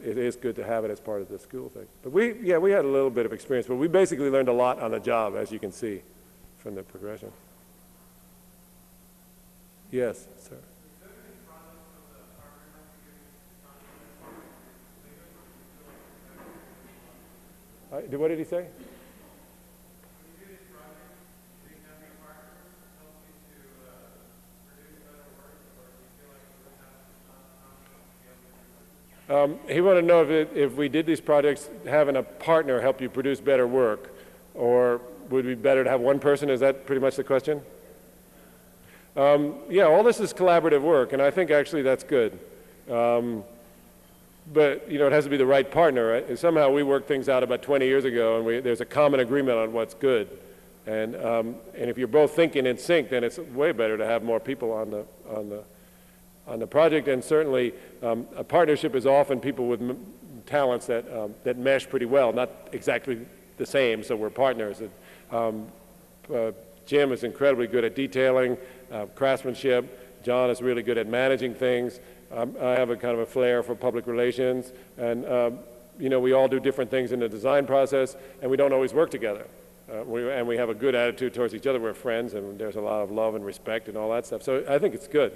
it is good to have it as part of the school thing. But we had a little bit of experience, but we basically learned a lot on the job, as you can see from the progression. Yes, sir. What did he say? He wanted to know if we did these projects, having a partner help you produce better work, or would it be better to have one person? Is that pretty much the question? Yeah, all this is collaborative work, and I think actually that's good. But, you know, it has to be the right partner, right? And somehow we worked things out about 20 years ago, and there's a common agreement on what's good. And if you're both thinking in sync, then it's way better to have more people on the project. And certainly, a partnership is often people with talents that mesh pretty well, not exactly the same, so we're partners. Jim is incredibly good at detailing, craftsmanship. John is really good at managing things. I have a kind of a flair for public relations, and you know, we all do different things in the design process, and we don't always work together. And we have a good attitude towards each other. We're friends, and there's a lot of love and respect and all that stuff. So I think it's good.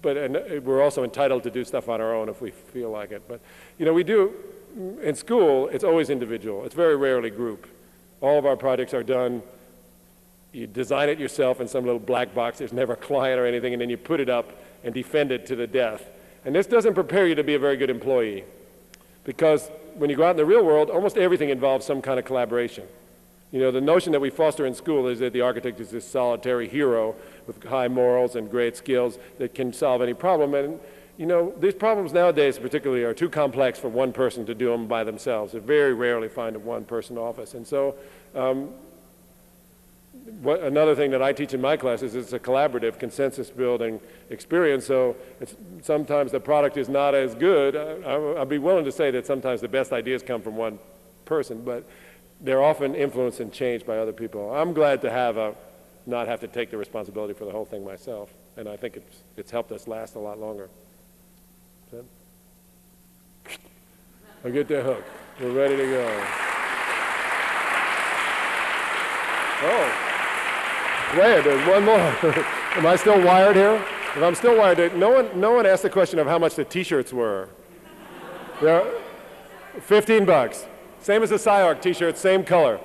But we're also entitled to do stuff on our own if we feel like it. But you know, we do in school. It's always individual. It's very rarely group. All of our projects are done. You design it yourself in some little black box. There's never a client or anything, and then you put it up and defend it to the death. And this doesn't prepare you to be a very good employee, because when you go out in the real world, almost everything involves some kind of collaboration. You know, the notion that we foster in school is that the architect is this solitary hero with high morals and great skills that can solve any problem. And, you know, these problems nowadays particularly are too complex for one person to do them by themselves. They very rarely find a one-person office. And so, another thing that I teach in my classes is it's a collaborative, consensus-building experience, so sometimes the product is not as good. I'd be willing to say that sometimes the best ideas come from one person, but they're often influenced and changed by other people. I'm glad to not have to take the responsibility for the whole thing myself, and I think it's helped us last a lot longer. I'll get the hook. We're ready to go. Oh. Wait, there's one more. Am I still wired here? If I'm still wired, no one asked the question of how much the t-shirts were. They're $15. Same as the SCI-Arc t-shirt, same color.